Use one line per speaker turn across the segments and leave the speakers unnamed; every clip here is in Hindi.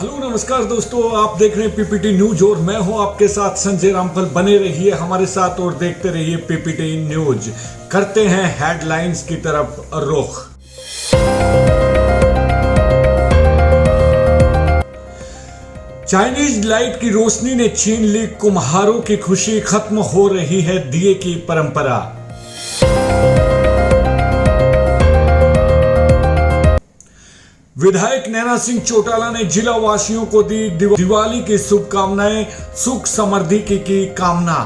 हेलो नमस्कार दोस्तों, आप देख रहे हैं पीपीटी न्यूज और मैं हूं आपके साथ संजय रामफल। बने रहिए हमारे साथ और देखते रहिए पीपीटी न्यूज। करते हैं हेडलाइंस की तरफ रुख। चाइनीज लाइट की रोशनी ने छीन ली कुम्हारों की खुशी, खत्म हो रही है दिए की परंपरा। विधायक नैना सिंह चौटाला ने जिला वासियों को दी दिवाली की शुभकामनाएं, सुख समृद्धि की कामना।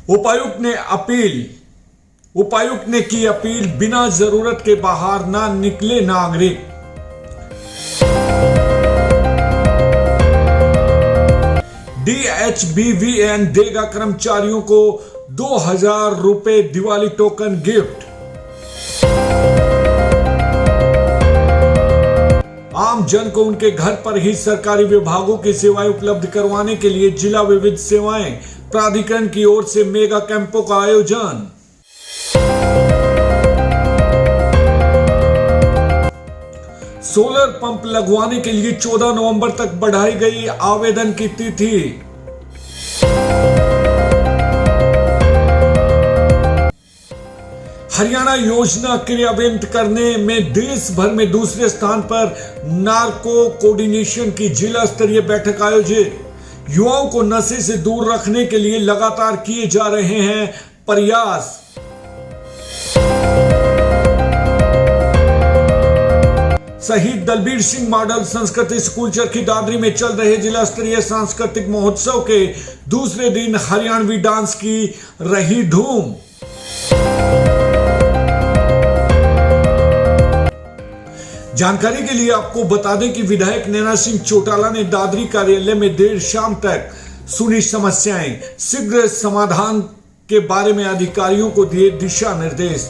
उपायुक्त ने की अपील, बिना जरूरत के बाहर ना निकले नागरिक। DHBVN देगा कर्मचारियों को 2000 रुपए दिवाली टोकन गिफ्ट। आम जन को उनके घर पर ही सरकारी विभागों की सेवाएं उपलब्ध करवाने के लिए जिला विविध सेवाएं प्राधिकरण की ओर से मेगा कैंपों का आयोजन। सोलर पंप लगवाने के लिए 14 नवंबर तक बढ़ाई गई आवेदन की तिथि। हरियाणा योजना क्रियान्वित करने में देश भर में दूसरे स्थान पर नार्को कोऑर्डिनेशन की जिला स्तरीय बैठक आयोजित। युवाओं को नशे से दूर रखने के लिए लगातार किए जा रहे हैं प्रयास। शहीद दलबीर सिंह मॉडल संस्कृति स्कूल चरखी दादरी में चल रहे जिला स्तरीय सांस्कृतिक महोत्सव के दूसरे दिन हरियाणवी डांस की रही धूम। जानकारी के लिए आपको बता दें कि विधायक नैना सिंह चौटाला ने दादरी कार्यालय में देर शाम तक सुनी समस्याएं, शीघ्र समाधान के बारे में अधिकारियों को दिए दिशा निर्देश।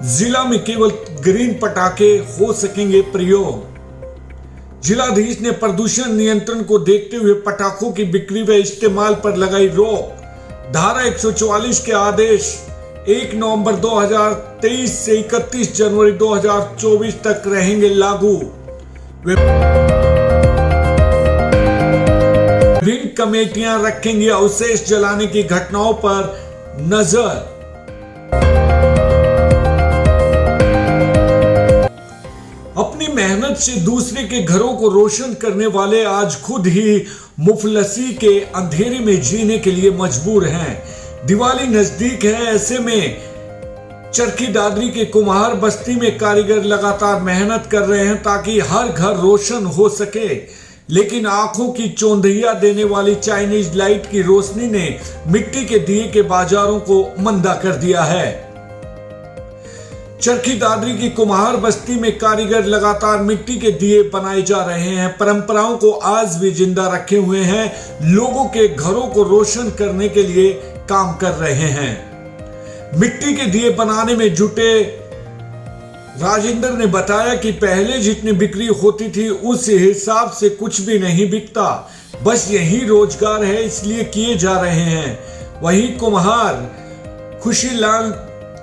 जिला में केवल ग्रीन पटाखे हो सकेंगे प्रयोग। जिलाधीश ने प्रदूषण नियंत्रण को देखते हुए पटाखों की बिक्री व इस्तेमाल पर लगाई रोक। धारा 144 के आदेश 1 नवंबर 2023 से 31 जनवरी 2024 तक रहेंगे लागू। विभिन्न कमेटियां रखेंगी अवशेष जलाने की घटनाओं पर नजर। अपनी मेहनत से दूसरे के घरों को रोशन करने वाले आज खुद ही मुफलसी के अंधेरे में जीने के लिए मजबूर हैं। दिवाली नजदीक है, ऐसे में चरखी दादरी के कुम्हार बस्ती में कारीगर लगातार मेहनत कर रहे हैं ताकि हर घर रोशन हो सके। लेकिन आंखों की चौंधिया देने वाली चाइनीज लाइट की रोशनी ने मिट्टी के दिए के बाजारों को मंदा कर दिया है। चरखी दादरी की कुम्हार बस्ती में कारीगर लगातार मिट्टी के दिए बनाए जा रहे हैं, परंपराओं को आज भी जिंदा रखे हुए हैं, लोगों के घरों को रोशन करने के लिए काम कर रहे हैं। मिट्टी के दिए बनाने में जुटे राजेंद्र ने बताया कि पहले जितनी बिक्री होती थी उस हिसाब से कुछ भी नहीं बिकता, बस यही रोजगार है इसलिए किए जा रहे हैं। वहीं कुम्हार खुशीलाल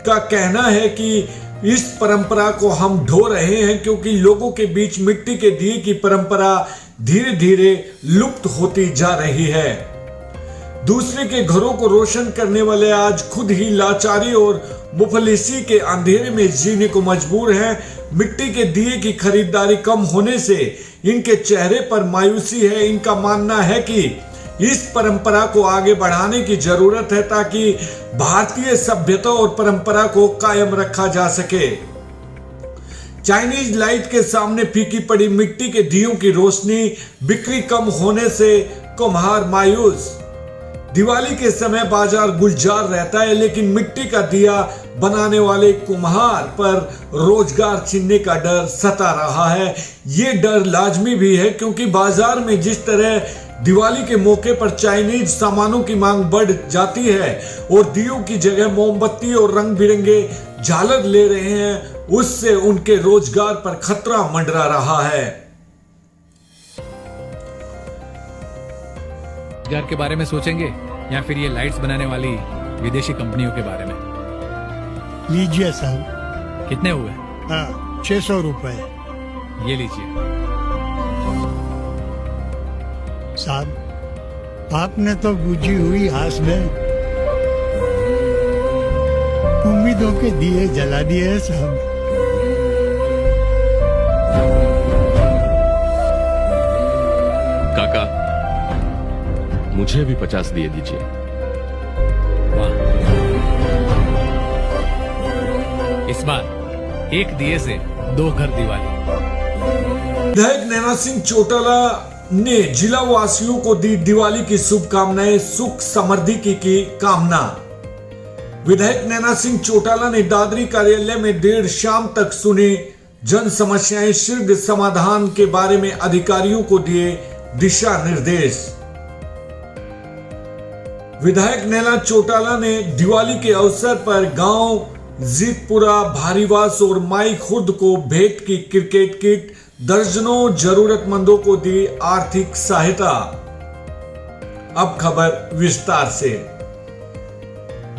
का कहना है कि इस परंपरा को हम ढो रहे हैं क्योंकि लोगों के बीच मिट्टी के दिए की परंपरा धीरे धीरे लुप्त होती जा रही है। दूसरे के घरों को रोशन करने वाले आज खुद ही लाचारी और मुफलिसी के अंधेरे में जीने को मजबूर हैं। मिट्टी के दिए की खरीदारी कम होने से इनके चेहरे पर मायूसी है। इनका मानना है कि इस परंपरा को आगे बढ़ाने की जरूरत है ताकि भारतीय सभ्यता और परंपरा को कायम रखा जा सके। चाइनीज लाइट के सामने फीकी पड़ी मिट्टी के दियों की रोशनी, बिक्री कम होने से कुम्हार मायूस। दिवाली के समय बाजार गुलजार रहता है, लेकिन मिट्टी का दिया बनाने वाले कुम्हार पर रोजगार छीनने का डर सता रहा है। ये डर लाजमी भी है क्योंकि बाजार में जिस तरह दिवाली के मौके पर चाइनीज सामानों की मांग बढ़ जाती है और दियों की जगह मोमबत्ती और रंग बिरंगे झालर ले रहे हैं, उससे उनके रोजगार पर खतरा मंडरा रहा है।
रोजगार के बारे में सोचेंगे या फिर ये लाइट्स बनाने वाली विदेशी कंपनियों के बारे में? लीजिए साहब।
कितने हुए?
600 रुपए।
ये लीजिए।
साहब, आपने तो बुझी हुई आस में उम्मीदों के दिए जला दिए हैं साहब।
काका, मुझे भी 50 दिए दीजिए।
वाह, इस बार एक दिए से 2 घर दिवाली।
विधायक नैना सिंह चौटाला ने जिला वासियों को दी दिवाली की शुभकामनाएं, सुख समृद्धि की कामना। विधायक नैना सिंह चौटाला ने दादरी कार्यालय में देर शाम तक सुनी जन समस्याएं, शीघ्र समाधान के बारे में अधिकारियों को दिए दिशा निर्देश। विधायक नैना चौटाला ने दिवाली के अवसर पर गांव जीतपुरा, भारीवास और माई खुर्द को भेंट की क्रिकेट किट, दर्जनों जरूरतमंदों को दी आर्थिक सहायता। अब खबर विस्तार से।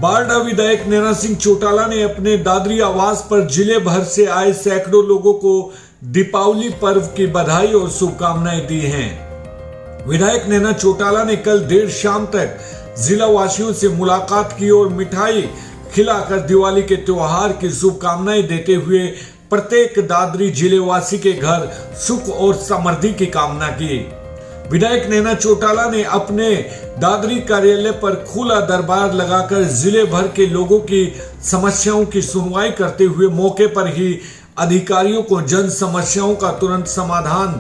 बारडा विधायक नैना सिंह चौटाला ने अपने दादरी आवास पर जिले भर से आए सैकड़ों लोगों को दीपावली पर्व की बधाई और शुभकामनाएं दी हैं। विधायक नैना चौटाला ने कल देर शाम तक जिला वासियों से मुलाकात की और मिठाई खिलाकर दिवाली के त्योहार की शुभकामनाएं देते हुए प्रत्येक दादरी जिले वासी के घर सुख और समृद्धि की कामना की। विधायक नैना चौटाला ने अपने दादरी कार्यालय पर खुला दरबार लगाकर जिले भर के लोगों की समस्याओं की सुनवाई करते हुए मौके पर ही अधिकारियों को जन समस्याओं का तुरंत समाधान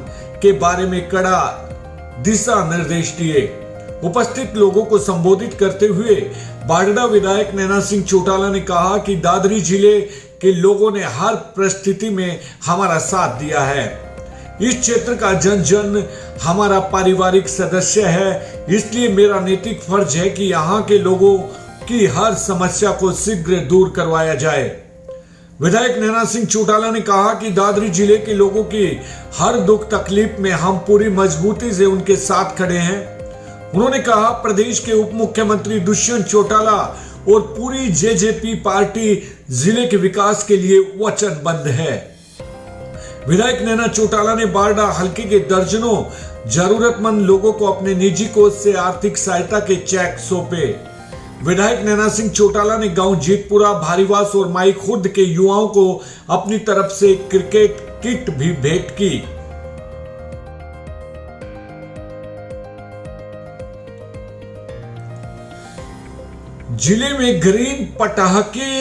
के बारे में कड़ा दिशा निर्देश दिए। उपस्थित लोगों को संबोधित करते हुए बारडा विधायक नैना सिंह चौटाला ने कहा कि दादरी जिले के लोगों ने हर परिस्थिति में हमारा साथ दिया है। इस क्षेत्र का जन जन हमारा पारिवारिक सदस्य है, इसलिए मेरा नैतिक फर्ज है कि यहाँ के लोगों की हर समस्या को शीघ्र दूर करवाया जाए। विधायक नैना सिंह चौटाला ने कहा कि दादरी जिले के लोगों की हर दुख तकलीफ में हम पूरी मजबूती से उनके साथ खड़े हैं। उन्होंने कहा, प्रदेश के उप मुख्यमंत्री दुष्यंत चौटाला और पूरी जेजेपी पार्टी जिले के विकास के लिए वचनबद्ध है। विधायक नैना चौटाला ने बारडा हल्के के दर्जनों जरूरतमंद लोगों को अपने निजी कोष से आर्थिक सहायता के चेक सौंपे। विधायक नैना सिंह चौटाला ने गांव जीतपुरा, भारीवास और माई खुर्द के युवाओं को अपनी तरफ से क्रिकेट किट भी भेंट की। जिले में ग्रीन पटाखे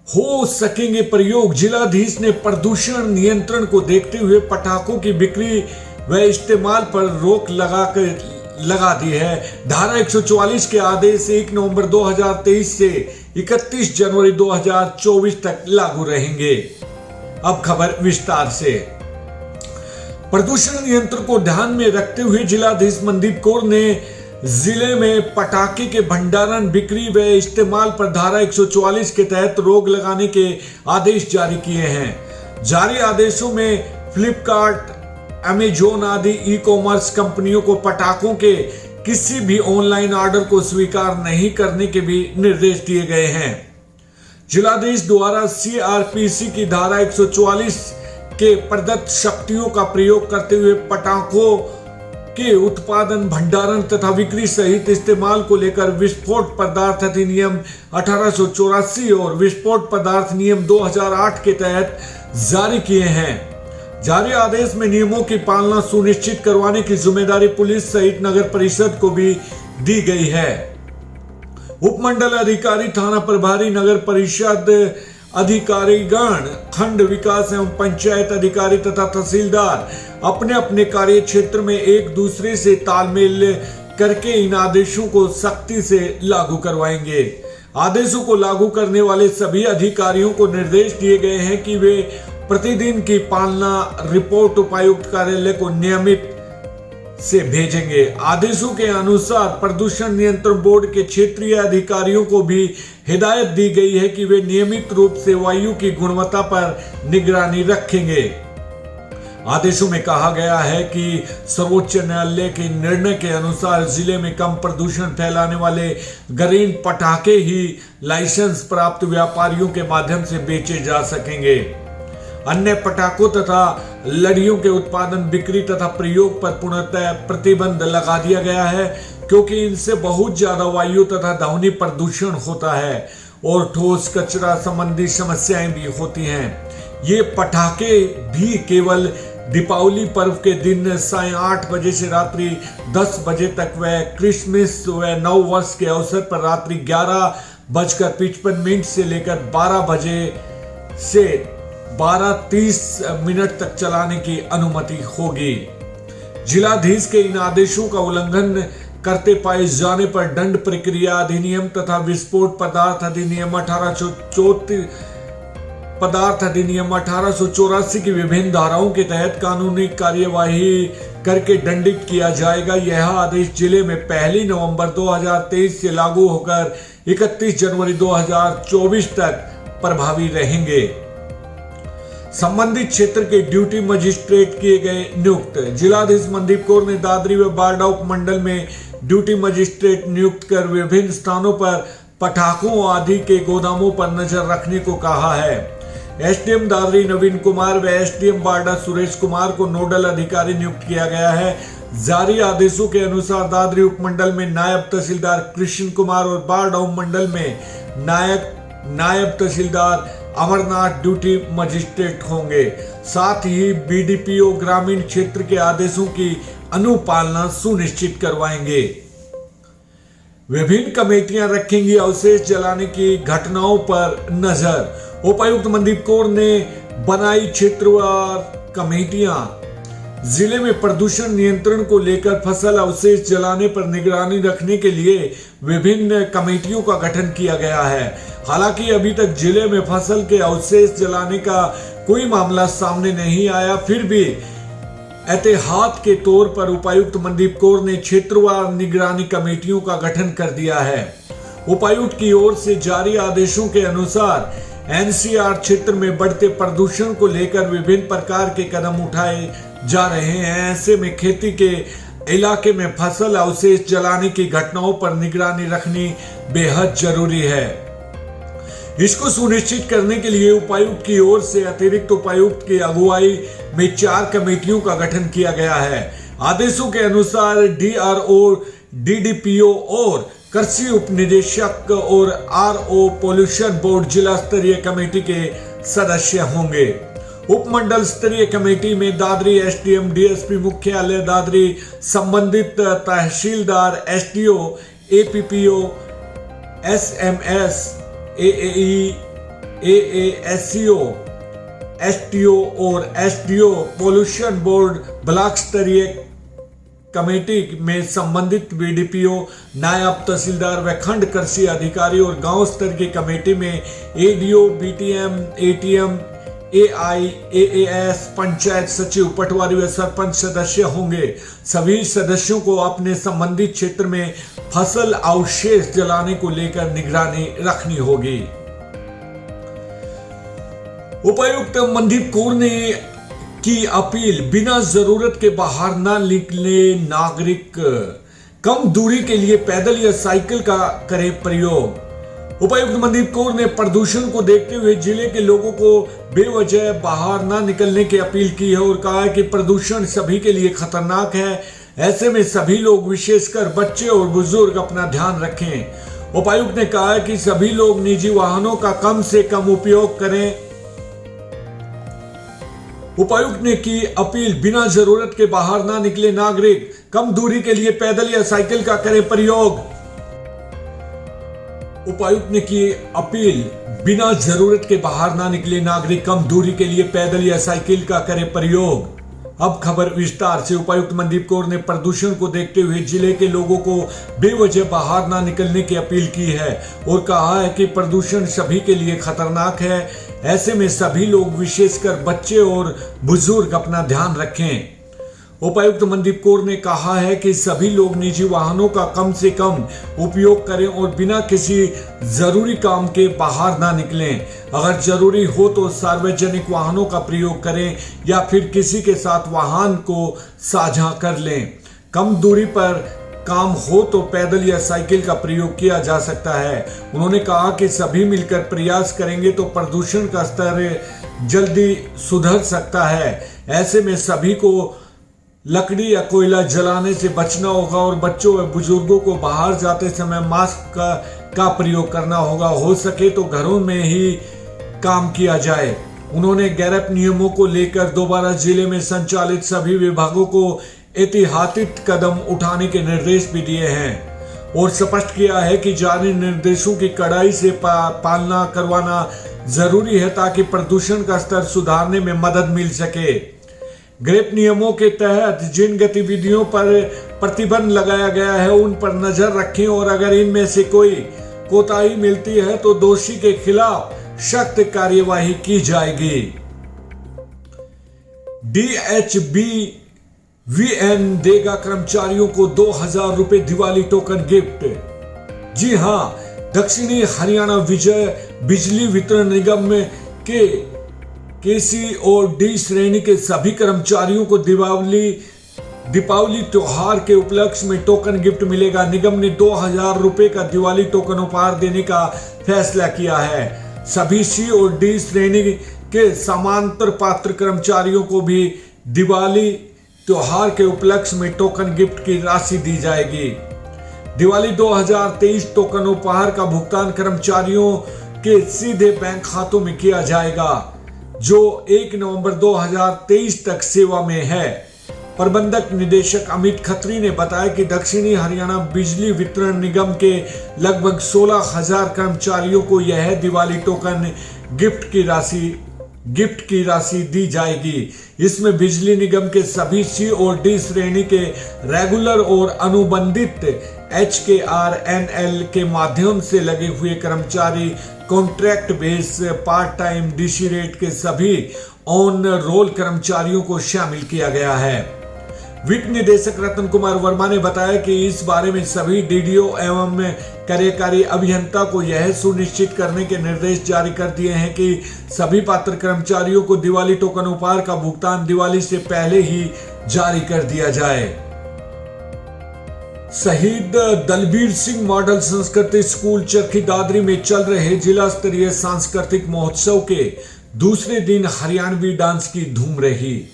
हो सकेंगे प्रयोग। जिलाधीश ने प्रदूषण नियंत्रण को देखते हुए पटाखों की बिक्री व इस्तेमाल पर रोक लगा दी है। धारा 144 के आदेश 1 नवंबर 2023 से 31 जनवरी 2024 तक लागू रहेंगे। अब खबर विस्तार से। प्रदूषण नियंत्रण को ध्यान में रखते हुए जिलाधीश मनदीप कौर ने जिले में पटाखे के भंडारण, बिक्री व इस्तेमाल पर धारा 144 के तहत रोक लगाने के आदेश जारी किए हैं। जारी आदेशों में फ्लिपकार्ट, अमेजोन आदि ई कॉमर्स कंपनियों को पटाखों के किसी भी ऑनलाइन ऑर्डर को स्वीकार नहीं करने के भी निर्देश दिए गए हैं। जिलाधीश द्वारा सीआरपीसी की धारा 144 के प्रदत्त शक्तियों का प्रयोग करते हुए पटाखों के उत्पादन, भंडारण तथा बिक्री सहित इस्तेमाल को लेकर विस्फोट पदार्थ अधिनियम 1884 और विस्फोट पदार्थ नियम 2008 के तहत जारी किए हैं। जारी आदेश में नियमों की पालना सुनिश्चित करवाने की जिम्मेदारी पुलिस सहित नगर परिषद को भी दी गई है। उपमंडल अधिकारी, थाना प्रभारी, नगर परिषद अधिकारीगण, खंड विकास एवं पंचायत अधिकारी तथा तहसीलदार अपने अपने कार्य क्षेत्र में एक दूसरे से तालमेल करके इन आदेशों को सख्ती से लागू करवाएंगे। आदेशों को लागू करने वाले सभी अधिकारियों को निर्देश दिए गए हैं कि वे प्रतिदिन की पालना रिपोर्ट उपायुक्त कार्यालय को नियमित से भेजेंगे। आदेशों के अनुसार प्रदूषण नियंत्रण बोर्ड के क्षेत्रीय अधिकारियों को भी हिदायत दी गई है कि वे नियमित रूप से वायु की गुणवत्ता पर निगरानी रखेंगे। आदेशों में कहा गया है कि सर्वोच्च न्यायालय के निर्णय के अनुसार जिले में कम प्रदूषण फैलाने वाले ग्रीन पटाखे ही लाइसेंस प्राप्त व्यापारियों के माध्यम से बेचे जा सकेंगे। अन्य पटाखों तथा लड़ियों के उत्पादन, बिक्री तथा प्रयोग पर पूर्णतः प्रतिबंध लगा दिया गया है, क्योंकि इनसे बहुत ज्यादा वायु तथा ध्वनि प्रदूषण होता है और ठोस कचरा संबंधी समस्याएं भी होती हैं। ये पटाखे भी केवल दीपावली पर्व के दिन सायं 8 बजे से रात्रि 10 बजे तक व क्रिसमस व नव वर्ष के अवसर पर रात्रि 11:55 से लेकर 12 बजे से 12:30 तक चलाने की अनुमति होगी। जिलाधीश के इन आदेशों का उल्लंघन करते पाए जाने पर दंड प्रक्रिया अधिनियम तथा विस्फोट पदार्थ अधिनियम 1884 की विभिन्न धाराओं के तहत कानूनी कार्यवाही करके दंडित किया जाएगा। यह आदेश जिले में 1 नवंबर 2023 से लागू होकर 31 जनवरी 2024 तक प्रभावी रहेंगे। संबंधित क्षेत्र के ड्यूटी मजिस्ट्रेट किए गए नियुक्त। जिलाधीश मनदीप कौर ने दादरी व बारडा उपमंडल में ड्यूटी मजिस्ट्रेट नियुक्त कर विभिन्न स्थानों पर पटाखों आदि के गोदामों पर नजर रखने को कहा है। एसडीएम दादरी नवीन कुमार व एसडीएम बारडा सुरेश कुमार को नोडल अधिकारी नियुक्त किया गया है। जारी आदेशों के अनुसार दादरी उपमंडल में नायब तहसीलदार कृष्ण कुमार और बारडा उपमंडल में नायब तहसीलदार अमरनाथ ड्यूटी मजिस्ट्रेट होंगे। साथ ही बीडीपीओ ग्रामीण क्षेत्र के आदेशों की अनुपालना सुनिश्चित करवाएंगे। विभिन्न कमेटियां रखेंगी अवशेष जलाने की घटनाओं पर नजर। उपायुक्त मनदीप कौर ने बनाई क्षेत्रवार कमेटियां। जिले में प्रदूषण नियंत्रण को लेकर फसल अवशेष जलाने पर निगरानी रखने के लिए विभिन्न कमेटियों का गठन किया गया है। हालांकि अभी तक जिले में फसल के अवशेष जलाने का कोई मामला सामने नहीं आया, फिर भी एहतियात के तौर पर उपायुक्त मनदीप कौर ने क्षेत्रवार निगरानी कमेटियों का गठन कर दिया है। उपायुक्त की ओर से जारी आदेशों के अनुसार एनसीआर क्षेत्र में बढ़ते प्रदूषण को लेकर विभिन्न प्रकार के कदम उठाए जा रहे हैं। ऐसे में खेती के इलाके में फसल अवशेष जलाने की घटनाओं पर निगरानी रखनी बेहद जरूरी है। इसको सुनिश्चित करने के लिए उपायुक्त की ओर से अतिरिक्त उपायुक्त की अगुवाई में 4 कमेटियों का गठन किया गया है। आदेशों के अनुसार डीआरओ, डीडीपीओ और कृषि उपनिदेशक और आरओ पोल्यूशन बोर्ड जिला स्तरीय कमेटी के सदस्य होंगे। उपमंडल स्तरीय कमेटी में दादरी एसडीएम, डीएसपी मुख्यालय दादरी, संबंधित तहसीलदार, एसडीओ, एपीपीओ, एसएमएस, एएई, एएससीओ, एसटीओ और एसडीओ, पोल्यूशन बोर्ड ब्लॉक स्तरीय कमेटी में संबंधित बीडीपीओ, नायब तहसीलदार व खंड कृषि अधिकारी और गांव स्तर की कमेटी में ADO, BTM, ATM, AI, AAS, panchayat सचिव, पटवारी व सरपंच सदस्य होंगे। सभी सदस्यों को अपने संबंधित क्षेत्र में फसल अवशेष जलाने को लेकर निगरानी रखनी होगी। उपायुक्त मनदीप कौर ने की अपील, बिना जरूरत के बाहर ना निकले नागरिक, कम दूरी के लिए पैदल या साइकिल का करें प्रयोग। उपायुक्त मनदीप कौर ने प्रदूषण को देखते हुए जिले के लोगों को बेवजह बाहर ना निकलने की अपील की है और कहा है कि प्रदूषण सभी के लिए खतरनाक है। ऐसे में सभी लोग, विशेषकर बच्चे और बुजुर्ग, अपना ध्यान रखें। उपायुक्त ने कहा है कि सभी लोग निजी वाहनों का कम से कम उपयोग करें। उपायुक्त ने की अपील, बिना जरूरत के बाहर ना निकले नागरिक, कम दूरी के लिए पैदल या साइकिल का करें प्रयोग। उपायुक्त ने की अपील, बिना जरूरत के बाहर ना निकले नागरिक, कम दूरी के लिए पैदल या साइकिल का करें प्रयोग। अब खबर विस्तार से। उपायुक्त मनदीप कौर ने प्रदूषण को देखते हुए जिले के लोगों को बेवजह बाहर ना निकलने की अपील की है और कहा है कि प्रदूषण सभी के लिए खतरनाक है। ऐसे में सभी लोग, विशेषकर बच्चे और बुजुर्ग, अपना ध्यान रखें। उपायुक्त मनदीप कौर ने कहा है कि सभी लोग निजी वाहनों का कम से कम उपयोग करें और बिना किसी जरूरी काम के बाहर ना निकलें। अगर जरूरी हो तो सार्वजनिक वाहनों का प्रयोग करें या फिर किसी के साथ वाहन को साझा कर लें। कम दूरी पर काम हो तो पैदल या साइकिल का प्रयोग किया जा सकता है। उन्होंने कहा कि सभी मिलकर प्रयास करेंगे तो प्रदूषण का स्तर जल्दी सुधर सकता है। ऐसे में सभी को लकड़ी या कोयला जलाने से बचना होगा और बच्चों व बुजुर्गों को बाहर जाते समय मास्क का प्रयोग करना होगा। हो सके तो घरों में ही काम किया जाए। उन्होंने गैरप नियमों को लेकर दोबारा जिले में संचालित सभी विभागों को ऐतिहासिक कदम उठाने के निर्देश भी दिए हैं और स्पष्ट किया है कि जारी निर्देशों की कड़ाई से पालना करवाना जरूरी है ताकि प्रदूषण का स्तर सुधारने में मदद मिल सके। ग्रेप नियमों के तहत जिन गतिविधियों पर प्रतिबंध लगाया गया है उन पर नजर रखें और अगर इनमें से कोई कोताही मिलती है तो दोषी के खिलाफ सख्त कार्यवाही की जाएगी। DHBVN देगा कर्मचारियों को 2000 रुपए दिवाली टोकन गिफ्ट। जी हां, दक्षिणी हरियाणा बिजली वितरण निगम के केसी और डी श्रेणी के सभी कर्मचारियों को दीपावली त्योहार के उपलक्ष्य में टोकन गिफ्ट मिलेगा। निगम ने 2000 रुपए का दिवाली टोकन उपहार देने का फैसला किया है। सभी सी और डी श्रेणी के समांतर पात्र कर्मचारियों को भी दिवाली त्योहार के उपलक्ष्य में टोकन गिफ्ट की राशि दी जाएगी। दिवाली 2023 टोकन उपहार का भुगतान कर्मचारियों के सीधे बैंक खातों में किया जाएगा जो 1 नवंबर 2023 तक सेवा में है। प्रबंधक निदेशक अमित खत्री ने बताया कि दक्षिणी हरियाणा बिजली वितरण निगम के लगभग 16,000 कर्मचारियों को यह दिवाली टोकन गिफ्ट की राशि दी जाएगी। इसमें बिजली निगम के सभी सी और डी श्रेणी के रेगुलर और अनुबंधित HKRNL के माध्यम से लगे हुए कर्मचारी, contract base, part time, DC rate के सभी ऑन रोल कर्मचारियों को शामिल किया गया है। वित्त निदेशक रतन कुमार वर्मा ने बताया कि इस बारे में सभी डीडीओ एवं कार्यकारी अभियंता को यह सुनिश्चित करने के निर्देश जारी कर दिए हैं कि सभी पात्र कर्मचारियों को दिवाली टोकन उपहार का भुगतान दिवाली से पहले ही जारी कर दिया जाए। शहीद दलबीर सिंह मॉडल संस्कृति स्कूल चरखी दादरी में चल रहे जिला स्तरीय सांस्कृतिक महोत्सव के दूसरे दिन हरियाणवी डांस की धूम रही।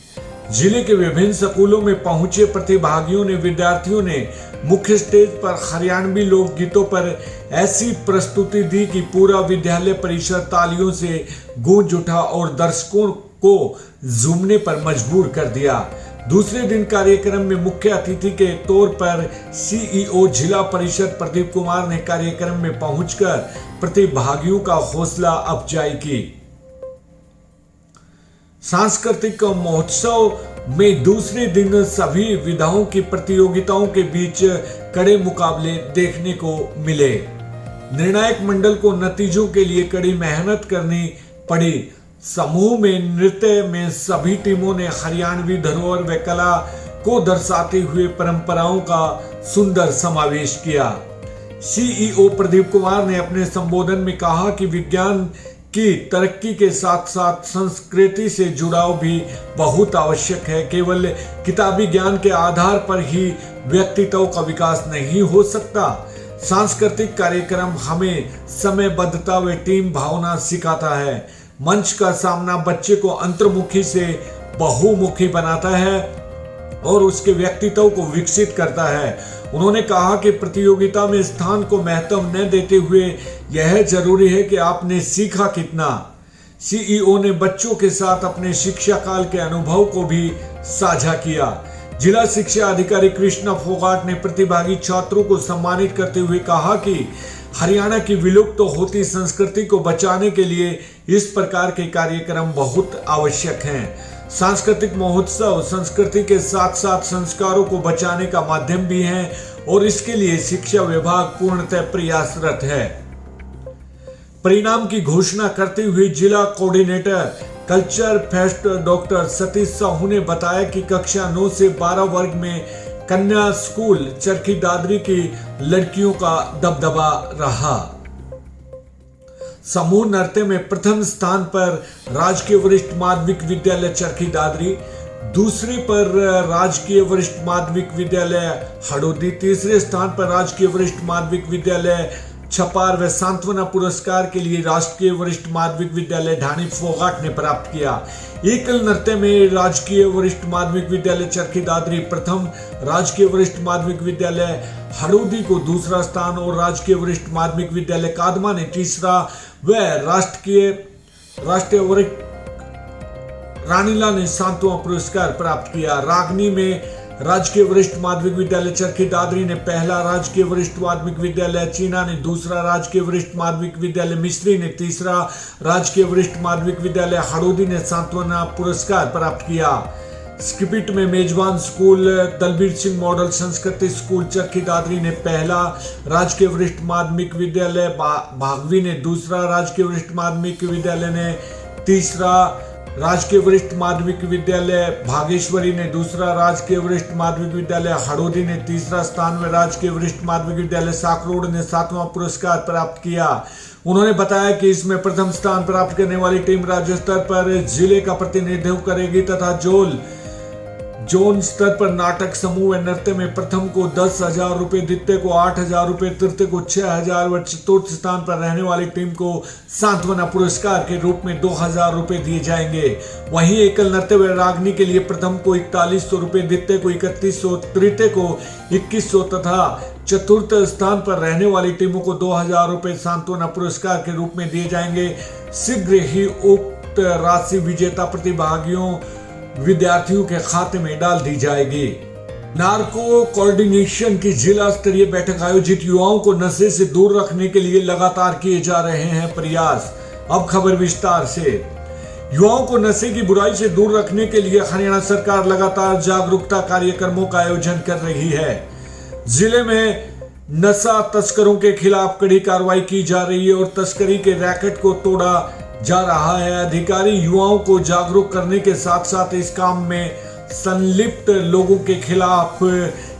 जिले के विभिन्न स्कूलों में पहुंचे प्रतिभागियों ने विद्यार्थियों ने मुख्य स्टेज पर हरियाणवी लोकगीतों पर ऐसी प्रस्तुति दी कि पूरा विद्यालय परिसर तालियों से गूंज उठा और दर्शकों को झूमने पर मजबूर कर दिया। दूसरे दिन कार्यक्रम में मुख्य अतिथि के तौर पर सीईओ जिला परिषद प्रदीप कुमार ने कार्यक्रम में पहुंचकर प्रतिभागियों का हौसला अफजाई की। सांस्कृतिक महोत्सव में दूसरे दिन सभी विधाओं की प्रतियोगिताओं के बीच कड़े मुकाबले देखने को मिले। निर्णायक मंडल को नतीजों के लिए कड़ी मेहनत करनी पड़ी। समूह में नृत्य में सभी टीमों ने हरियाणवी धरोहर व कला को दर्शाते हुए परंपराओं का सुंदर समावेश किया। सीईओ प्रदीप कुमार ने अपने संबोधन में कहा कि विज्ञान की तरक्की के साथ साथ संस्कृति से जुड़ाव भी बहुत आवश्यक है। केवल किताबी ज्ञान के आधार पर ही व्यक्तित्व का विकास नहीं हो सकता। सांस्कृतिक कार्यक्रम हमें समयबद्धता व टीम भावना सिखाता है। मंच का सामना बच्चे को अंतर्मुखी से बहुमुखी बनाता है और उसके व्यक्तित्व को विकसित करता है। उन्होंने कहा कि प्रतियोगिता में स्थान को महत्व न देते हुए यह जरूरी है कि आपने सीखा कितना। सीईओ ने बच्चों के साथ अपने शिक्षा काल के अनुभव को भी साझा किया। जिला शिक्षा अधिकारी कृष्णा फोगाट ने प्रतिभागी छात्रों को सम्मानित करते हुए कहा कि हरियाणा की विलुप्त होती संस्कृति को बचाने के लिए इस प्रकार के कार्यक्रम बहुत आवश्यक हैं। सांस्कृतिक महोत्सव संस्कृति के साथ साथ संस्कारों को बचाने का माध्यम भी है और इसके लिए शिक्षा विभाग पूर्णतः प्रयासरत है। परिणाम की घोषणा करते हुए जिला coordinator culture fest doctor Satish Sahu ने बताया कि कक्षा 9 से 12 वर्ग में कन्या स्कूल चरखी दादरी की लड़कियों का दबदबा रहा। समूह नृत्य में प्रथम स्थान पर राजकीय वरिष्ठ माध्यमिक विद्यालय चरखी दादरी, दूसरे पर राजकीय वरिष्ठ माध्यमिक विद्यालय हड़ौदी, तीसरे स्थान पर राजकीय वरिष्ठ माध्यमिक विद्यालय छपार व सांत्वना पुरस्कार के लिए राजकीय वरिष्ठ माध्यमिक विद्यालय ढाणी फोगाट ने प्राप्त किया। एकल नृत्य में राजकीय वरिष्ठ माध्यमिक विद्यालय चरखी दादरी प्रथम, राजकीय वरिष्ठ माध्यमिक विद्यालय हड़ौदी को दूसरा स्थान और राजकीय वरिष्ठ माध्यमिक विद्यालय कादमा ने तीसरा व राष्ट्रीय वरिष्ठ रानीला ने सांत्वना पुरस्कार प्राप्त किया। रागनी में राजकीय वरिष्ठ माध्यमिक विद्यालय चरखी दादरी ने पहला, राजकीय वरिष्ठ माध्यमिक विद्यालय चीना ने दूसरा, राजकीय वरिष्ठ माध्यमिक विद्यालय मिस्री ने तीसरा, राजकीय वरिष्ठ माध्यमिक विद्यालय हड़ौदी ने सांत्वना पुरस्कार प्राप्त किया। स्किपिट में मेजबान स्कूल दलबीर सिंह मॉडल संस्कृति स्कूल चरखी दादरी ने पहला, राजकीय वरिष्ठ माध्यमिक विद्यालय भागवी ने दूसरा, राजकीय वरिष्ठ माध्यमिक विद्यालय ने तीसरा, राजकीय वरिष्ठ माध्यमिक विद्यालय भागेश्वरी ने दूसरा, राजकीय वरिष्ठ माध्यमिक विद्यालय हड़ौदी ने तीसरा स्थान में, राजकीय वरिष्ठ माध्यमिक विद्यालय साकरोड ने 7वां पुरस्कार प्राप्त किया। उन्होंने बताया कि इसमें प्रथम स्थान प्राप्त करने वाली टीम राज्य स्तर पर जिले का प्रतिनिधित्व करेगी तथा जोन स्तर पर नाटक समूह व नृत्य में प्रथम को 10,000 रुपए, द्वितीय को 8,000 रुपए, तृतीय को 6,000 व चतुर्थ स्थान पर रहने वाली टीम को सांत्वना पुरस्कार के रूप में 2,000 रुपए दिए जाएंगे। वहीं एकल नृत्य व रागनी के लिए प्रथम को 4100 रुपए, द्वितीय को 3100, तृतीय को 2100 तथा चतुर्थ स्थान पर रहने वाली टीमों को 2,000 रुपए सांत्वना पुरस्कार के रूप में दिए जाएंगे। शीघ्र ही उक्त राशि विजेता प्रतिभागियों विद्यार्थियों के खाते में डाल दी जाएगी। नार्को कोऑर्डिनेशन की जिला स्तरीय बैठक आयोजित, युवाओं को नशे से दूर रखने के लिए लगातार किए जा रहे हैं प्रयास। अब खबर विस्तार से। युवाओं को नशे की बुराई से दूर रखने के लिए हरियाणा सरकार लगातार जागरूकता कार्यक्रमों का आयोजन कर रही है। जिले में नशा तस्करों के खिलाफ कड़ी कार्रवाई की जा रही है और तस्करी के रैकेट को तोड़ा जा रहा है। अधिकारी युवाओं को जागरूक करने के साथ साथ इस काम में संलिप्त लोगों के खिलाफ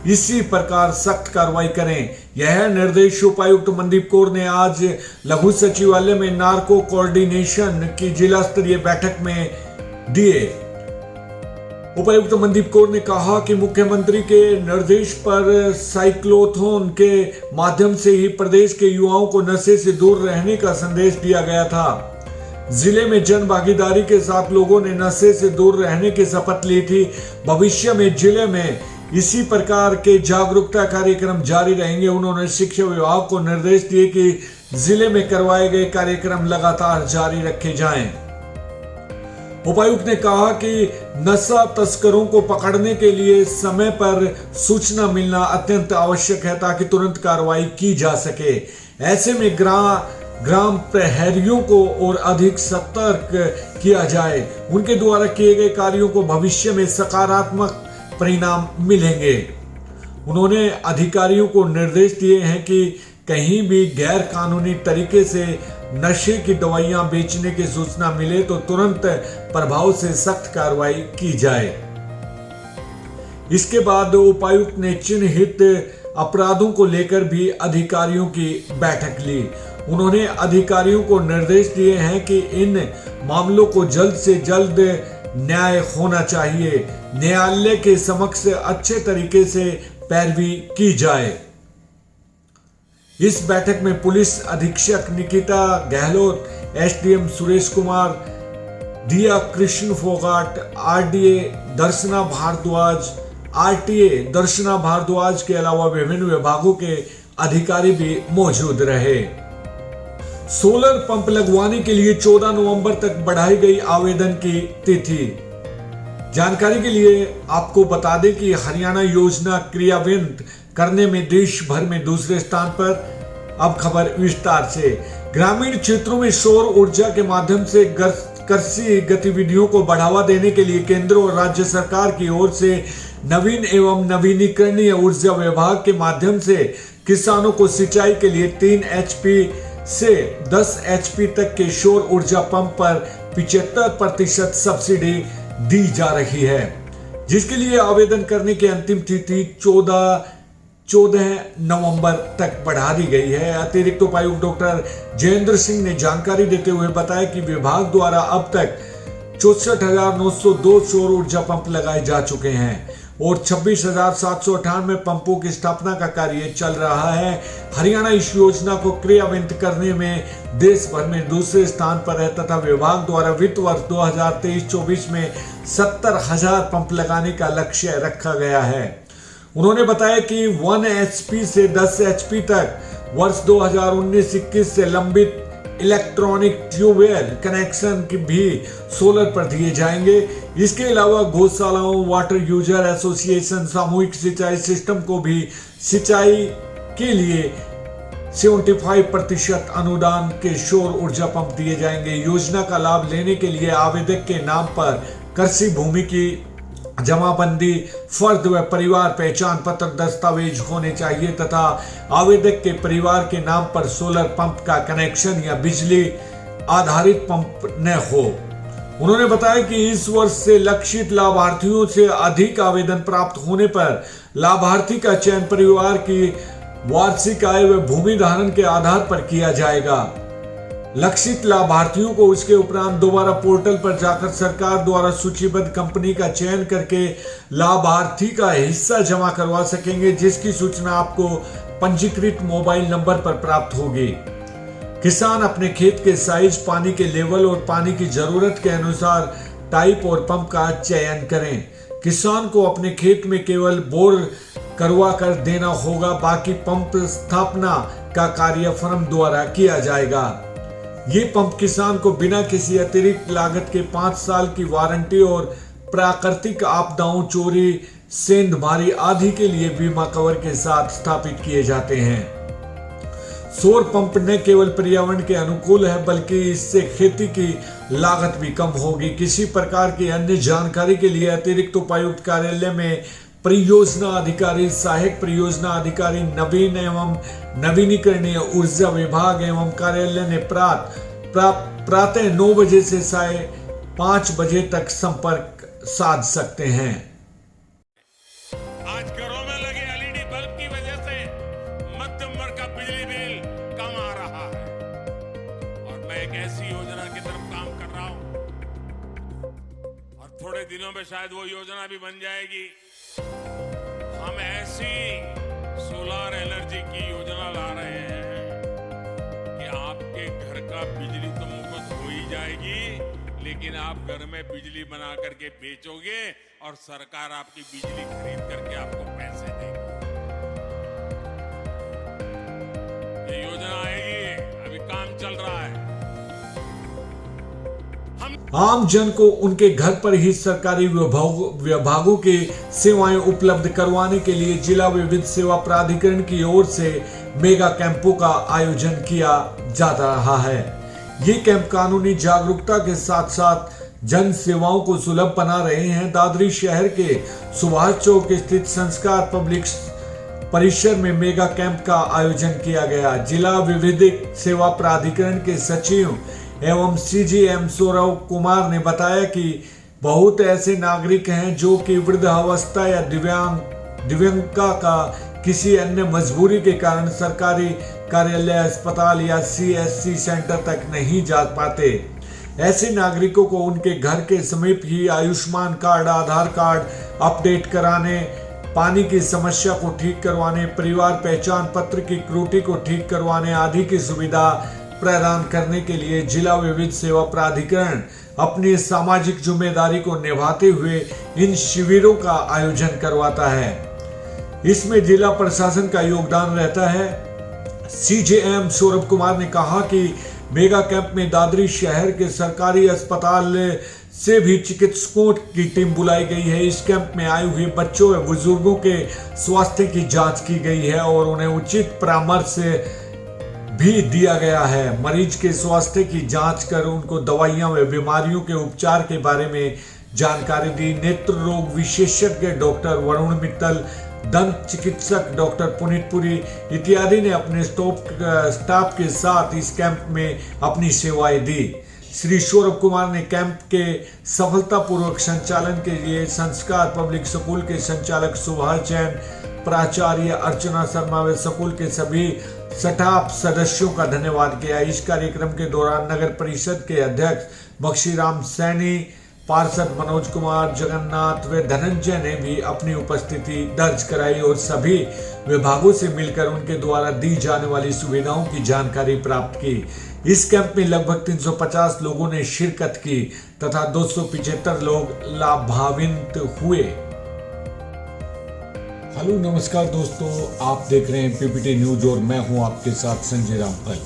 इसी प्रकार सख्त कार्रवाई करें। यह निर्देश उपायुक्त मनदीप कौर ने आज लघु सचिवालय में नार्को कोऑर्डिनेशन की जिला स्तरीय बैठक में दिए। उपायुक्त मनदीप कौर ने कहा कि मुख्यमंत्री के निर्देश पर साइक्लोथॉन के माध्यम से ही प्रदेश के युवाओं को नशे से दूर रहने का संदेश दिया गया था। जिले में जन भागीदारी के साथ लोगों ने नशे से दूर रहने की शपथ ली थी। भविष्य में जिले में इसी प्रकार के जागरूकता कार्यक्रम जारी रहेंगे। उन्होंने शिक्षा विभाग को निर्देश दिए कि जिले में करवाए गए कार्यक्रम लगातार जारी रखे जाएं। उपायुक्त ने कहा कि नशा तस्करों को पकड़ने के लिए समय पर सूचना मिलना अत्यंत आवश्यक है ताकि तुरंत कार्रवाई की जा सके। ऐसे में ग्राम प्रहरियों को और अधिक सतर्क किया जाए। उनके द्वारा किए गए कार्यों को भविष्य में सकारात्मक परिणाम मिलेंगे। उन्होंने अधिकारियों को निर्देश दिए हैं कि कहीं भी गैर कानूनी तरीके से नशे की दवाइयां बेचने की सूचना मिले तो तुरंत प्रभाव से सख्त कार्रवाई की जाए। इसके बाद उपायुक्त ने चिन्हित अपराधों को लेकर भी अधिकारियों की बैठक ली। उन्होंने अधिकारियों को निर्देश दिए हैं कि इन मामलों को जल्द से जल्द न्याय होना चाहिए। न्यायालय के समक्ष अच्छे तरीके से पैरवी की जाए। इस बैठक में पुलिस अधीक्षक निकिता गहलोत, एसडीएम सुरेश कुमार, दिया कृष्ण फोगाट, आरडीए दर्शना भारद्वाज के अलावा विभिन्न विभागों के अधिकारी भी मौजूद रहे। सोलर पंप लगवाने के लिए 14 नवंबर तक बढ़ाई गई आवेदन की तिथि। जानकारी के लिए आपको बता दें कि हरियाणा योजना क्रियान्वित करने में देश भर में दूसरे स्थान पर। अब खबर विस्तार से। ग्रामीण क्षेत्रों में सौर ऊर्जा के माध्यम से कृषि गतिविधियों को बढ़ावा देने के लिए केंद्र और राज्य सरकार की ओर से नवीन एवं नवीनीकरणीय ऊर्जा विभाग के माध्यम से किसानों को सिंचाई के लिए 3 HP से 10 HP तक के सौर ऊर्जा पंप पर 75% सब्सिडी दी जा रही है, जिसके लिए आवेदन करने की अंतिम तिथि 14 नवंबर तक बढ़ा दी गई है। अतिरिक्त उपायुक्त डॉक्टर जयेंद्र सिंह ने जानकारी देते हुए बताया कि विभाग द्वारा अब तक 64,902 सौर ऊर्जा पंप लगाए जा चुके हैं और 26,798 पंपों की स्थापना का कार्य चल रहा है। हरियाणा इस योजना को क्रियान्वित करने में देश भर में दूसरे स्थान पर है तथा विभाग द्वारा वित्त वर्ष 2023-24 में 70,000 पंप लगाने का लक्ष्य रखा गया है। उन्होंने बताया कि 1 HP से 10 HP तक वर्ष 2019-21 से लंबित इलेक्ट्रॉनिक ट्यूबवेल कनेक्शन की भी सोलर पर दिए जाएंगे। इसके अलावा गौशालाओं, वाटर यूजर एसोसिएशन, सामूहिक सिंचाई सिस्टम को भी सिंचाई के लिए 75% अनुदान के सौर ऊर्जा पंप दिए जाएंगे। योजना का लाभ लेने के लिए आवेदक के नाम पर कृषि भूमि की जमाबंदी, फर्द व परिवार पहचान पत्र दस्तावेज होने चाहिए तथा आवेदक के परिवार के नाम पर सोलर पंप का कनेक्शन या बिजली आधारित पंप न हो। उन्होंने बताया कि इस वर्ष से लक्षित लाभार्थियों से अधिक आवेदन प्राप्त होने पर लाभार्थी का चयन परिवार की वार्षिक आय व भूमि धारण के आधार पर किया जाएगा। लक्षित लाभार्थियों को उसके उपरांत दोबारा पोर्टल पर जाकर सरकार द्वारा सूचीबद्ध कंपनी का चयन करके लाभार्थी का हिस्सा जमा करवा सकेंगे, जिसकी सूचना आपको पंजीकृत मोबाइल नंबर पर प्राप्त होगी। किसान अपने खेत के साइज, पानी के लेवल और पानी की जरूरत के अनुसार टाइप और पंप का चयन करें। किसान को अपने खेत में केवल बोर करवा कर देना होगा, बाकी पंप स्थापना का कार्य फर्म द्वारा किया जाएगा। ये पंप किसान को बिना किसी अतिरिक्त लागत के 5 साल की वारंटी और प्राकृतिक आपदाओं, चोरी, सेंधमारी आदि के लिए बीमा कवर के साथ स्थापित किए जाते हैं। सौर पंप न केवल पर्यावरण के अनुकूल है बल्कि इससे खेती की लागत भी कम होगी। किसी प्रकार की अन्य जानकारी के लिए अतिरिक्त उपायुक्त कार्यालय में परियोजना अधिकारी, सहायक परियोजना अधिकारी, नवीन एवं नवीनीकरणीय ऊर्जा विभाग एवं कार्यालय ने प्रातः 9 बजे से 5:30 बजे तक संपर्क साध सकते हैं।
आज घरों में लगे एलईडी बल्ब की वजह से मध्यम वर्ग का बिजली बिल कम आ रहा है और मैं एक ऐसी योजना की तरफ काम कर रहा हूं और थोड़े दिनों में शायद वो योजना भी बन जाएगी। हम ऐसी सोलर एनर्जी की योजना ला रहे हैं कि आपके घर का बिजली तो मुफ्त हो ही जाएगी, लेकिन आप घर में बिजली बना करके बेचोगे और सरकार आपकी बिजली खरीद करके आपको पैसे देगी। ये योजना आएगी, अभी काम चल रहा है।
आम जन को उनके घर पर ही सरकारी विभागों की सेवाएं उपलब्ध करवाने के लिए जिला विविध सेवा प्राधिकरण की ओर से मेगा कैंपों का आयोजन किया जा रहा है। ये कैंप कानूनी जागरूकता के साथ साथ जन सेवाओं को सुलभ बना रहे हैं। दादरी शहर के सुभाष चौक स्थित संस्कार पब्लिक परिसर में मेगा कैंप का आयोजन किया गया। जिला विविध सेवा प्राधिकरण के सचिव एवं CGM सौरव कुमार ने बताया कि बहुत ऐसे नागरिक हैं जो कि वृद्धावस्था या दिव्यांगता का किसी अन्य मजबूरी के कारण सरकारी कार्यालय, अस्पताल या CSC सेंटर तक नहीं जा पाते। ऐसे नागरिकों को उनके घर के समीप ही आयुष्मान कार्ड, आधार कार्ड अपडेट कराने, पानी की समस्या को ठीक करवाने, परिवार पहचान पत्र की त्रुटि को ठीक करवाने आदि की सुविधा प्रदान करने के लिए जिला विविध सेवा प्राधिकरण अपनी सामाजिक जिम्मेदारी को निभाते हुए इन शिविरों का आयोजन करवाता है। इसमें जिला प्रशासन का योगदान रहता है। CGM सौरभ कुमार ने कहा कि मेगा कैंप में दादरी शहर के सरकारी अस्पताल से भी चिकित्सकों की टीम बुलाई गई है। इस कैंप में आए हुए बच्चों व बुजुर्गों के स्वास्थ्य की जांच की गई है और उन्हें उचित परामर्श भी दिया गया है। मरीज के स्वास्थ्य की जांच कर उनको दवाइयां व बीमारियों के उपचार के बारे में जानकारी दी। नेत्र रोग विशेषज्ञ डॉक्टर वरुण मित्तल, दंत चिकित्सक डॉक्टर पुनीत पुरी इत्यादि ने अपने स्टाफ के साथ इस कैंप में अपनी सेवाएं दी। श्री सौरभ कुमार ने कैंप के सफलतापूर्वक संचालन के लिए संस्कार पब्लिक स्कूल के संचालक सुभाष जैन, प्राचार्य अर्चना शर्मा व स्कूल के सभी स्टाफ सदस्यों का धन्यवाद किया। इस कार्यक्रम के दौरान नगर परिषद के अध्यक्ष बख्शीराम सैनी, पार्षद मनोज कुमार, जगन्नाथ व धनंजय ने भी अपनी उपस्थिति दर्ज कराई और सभी विभागों से मिलकर उनके द्वारा दी जाने वाली सुविधाओं की जानकारी प्राप्त की। इस कैंप में लगभग 350 लोगों ने शिरकत की तथा 275 लोग लाभान्वित हुए। हेलो नमस्कार दोस्तों, आप देख रहे हैं पीपीटी न्यूज और मैं हूं आपके साथ संजय रामफल।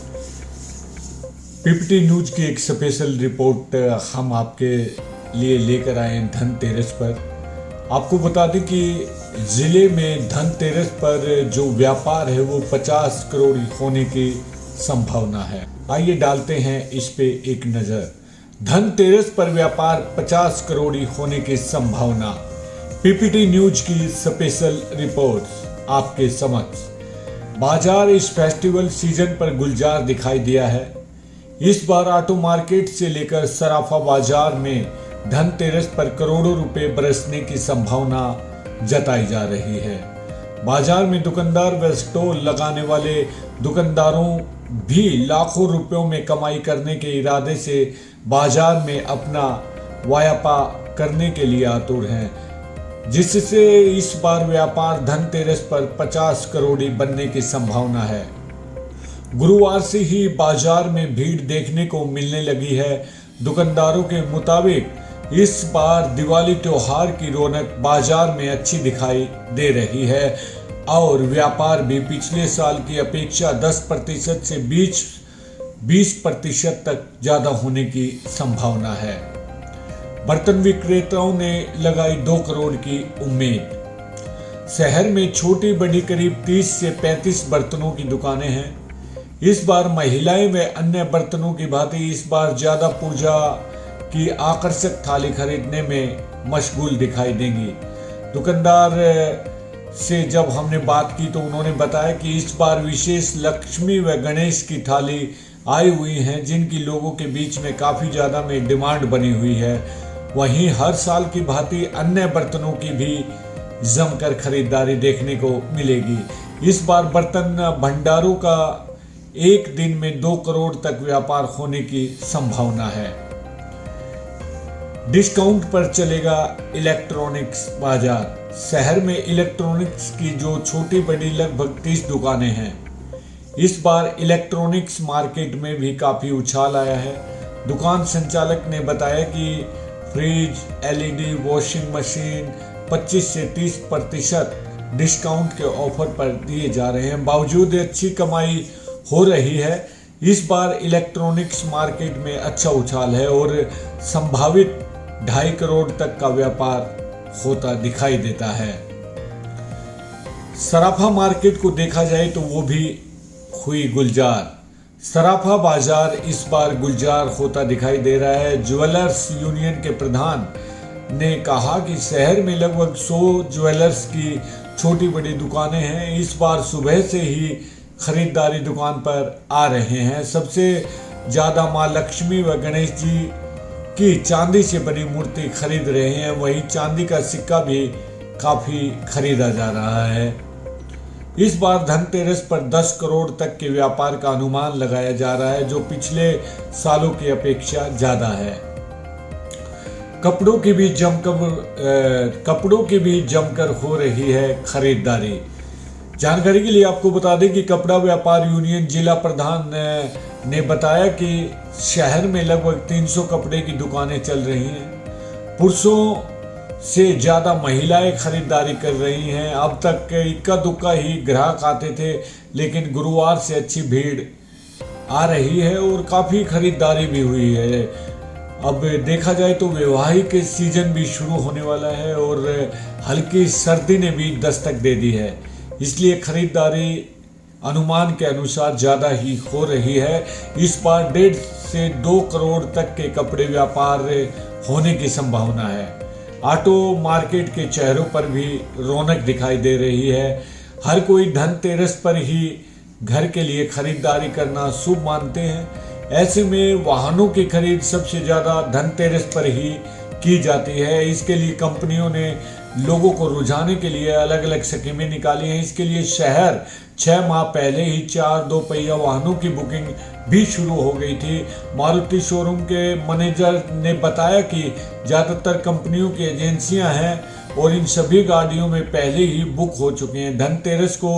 पीपीटी न्यूज की एक स्पेशल रिपोर्ट हम आपके लिए लेकर आए हैं धनतेरस पर। आपको बता दें कि जिले में धनतेरस पर जो व्यापार है वो 50 करोड़ होने की संभावना है। आइए डालते हैं इस पे एक नजर। धनतेरस पर व्यापार 50 करोड़ होने की संभावना। पीपीटी न्यूज की स्पेशल रिपोर्ट आपके समक्ष। बाजार इस फेस्टिवल सीजन पर गुलजार दिखाई दिया है। इस बार ऑटो मार्केट से लेकर सराफा बाजार में धनतेरस पर करोड़ों रुपए बरसने की संभावना जताई जा रही है। बाजार में दुकानदार व स्टॉल लगाने वाले दुकानदारों भी लाखों रुपयों में कमाई करने के इरादे से बाजार में अपना व्यापार करने के लिए आतुर हैं, जिससे इस बार व्यापार धनतेरस पर 50 करोड़ बनने की संभावना है। गुरुवार से ही बाजार में भीड़ देखने को मिलने लगी है। दुकानदारों के मुताबिक इस बार दिवाली त्योहार की रौनक बाजार में अच्छी दिखाई दे रही है और व्यापार भी पिछले साल की अपेक्षा 10% से 20% तक ज्यादा होने की संभावना है। बर्तन विक्रेताओं ने लगाई 2 करोड़ की उम्मीद। शहर में छोटी बड़ी करीब 30 से 35 बर्तनों की दुकानें हैं। इस बार महिलाएं व अन्य बर्तनों की भांति इस बार ज्यादा पूजा की आकर्षक थाली खरीदने में मशगूल दिखाई देंगी। दुकानदार से जब हमने बात की तो उन्होंने बताया कि इस बार विशेष लक्ष्मी व गणेश की थाली आई हुई हैं, जिनकी लोगों के बीच में काफी ज्यादा में डिमांड बनी हुई है। वहीं हर साल की भांति अन्य बर्तनों की भी जमकर खरीदारी देखने को मिलेगी। इस बार बर्तन भंडारों का एक दिन में 2 करोड़ तक व्यापार होने की संभावना है। डिस्काउंट पर चलेगा इलेक्ट्रॉनिक्स बाजार। शहर में इलेक्ट्रॉनिक्स की जो छोटी बड़ी लगभग 30 दुकानें हैं। इस बार इलेक्ट्रॉनिक्स मार्केट में भी काफी उछाल आया है। दुकान संचालक ने बताया कि फ्रिज, एलईडी, वॉशिंग मशीन 25 से 30% डिस्काउंट के ऑफर पर दिए जा रहे हैं। बावजूद अच्छी कमाई हो रही है, इस बार इलेक्ट्रॉनिक्स मार्केट में अच्छा उछाल है और संभावित 2.5 करोड़ तक का व्यापार होता दिखाई देता है। सराफा मार्केट को देखा जाए तो वो भी हुई गुलजार। सराफा बाजार इस बार गुलजार होता दिखाई दे रहा है। ज्वेलर्स यूनियन के प्रधान ने कहा कि शहर में लगभग 100 ज्वेलर्स की छोटी बड़ी दुकानें हैं। इस बार सुबह से ही खरीदारी दुकान पर आ रहे हैं। सबसे ज्यादा मां लक्ष्मी व गणेश जी की चांदी से बनी मूर्ति खरीद रहे हैं। वहीं चांदी का सिक्का भी काफी खरीदा जा रहा है। इस बार धनतेरस पर 10 करोड़ तक के व्यापार का अनुमान लगाया जा रहा है, जो पिछले सालों की अपेक्षा ज्यादा है। कपड़ों की भी जमकर हो रही है खरीदारी। जानकारी के लिए आपको बता दें कि कपड़ा व्यापार यूनियन जिला प्रधान ने बताया कि शहर में लगभग 300 कपड़े की दुकानें चल रही हैं। पुरुषों से ज्यादा महिलाएं खरीदारी कर रही हैं। अब तक इक्का दुक्का ही ग्राहक आते थे, लेकिन गुरुवार से अच्छी भीड़ आ रही है और काफी खरीदारी भी हुई है। अब देखा जाए तो वैवाहिक सीजन भी शुरू होने वाला है और हल्की सर्दी ने भी दस्तक दे दी है, इसलिए खरीदारी अनुमान के अनुसार ज्यादा ही हो रही है। इस बार 1.5 से 2 करोड़ तक के कपड़े व्यापार होने की संभावना है। ऑटो मार्केट के चेहरों पर भी रौनक दिखाई दे रही है। हर कोई धनतेरस पर ही घर के लिए खरीदारी करना शुभ मानते हैं। ऐसे में वाहनों की खरीद सबसे ज़्यादा धनतेरस पर ही की जाती है। इसके लिए कंपनियों ने लोगों को रुझाने के लिए अलग अलग स्कीमें निकाली हैं। इसके लिए शहर 6 माह पहले ही 4 दोपहिया वाहनों की बुकिंग भी शुरू हो गई थी। मारुति शोरूम के मैनेजर ने बताया कि ज़्यादातर कंपनियों की एजेंसियां हैं और इन सभी गाड़ियों में पहले ही बुक हो चुके हैं। धनतेरस को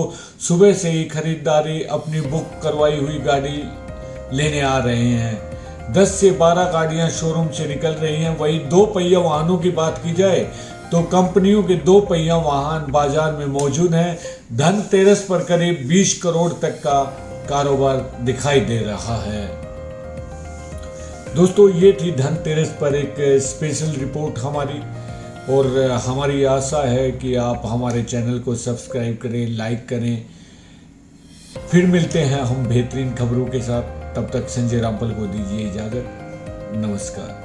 सुबह से ही खरीदारी अपनी बुक करवाई हुई गाड़ी लेने आ रहे हैं। 10 से 12 गाड़ियां शोरूम से निकल रही हैं। वही 2 पहिया वाहनों की बात की जाए तो कंपनियों के 2 पहिया वाहन बाजार में मौजूद हैं। धनतेरस पर करीब 20 करोड़ तक का कारोबार दिखाई दे रहा है। दोस्तों, ये थी धनतेरस पर एक स्पेशल रिपोर्ट हमारी, और हमारी आशा है कि आप हमारे चैनल को सब्सक्राइब करें, लाइक करें। फिर मिलते हैं हम बेहतरीन खबरों के साथ। तब तक संजय रामपल को दीजिए इजाजत। नमस्कार।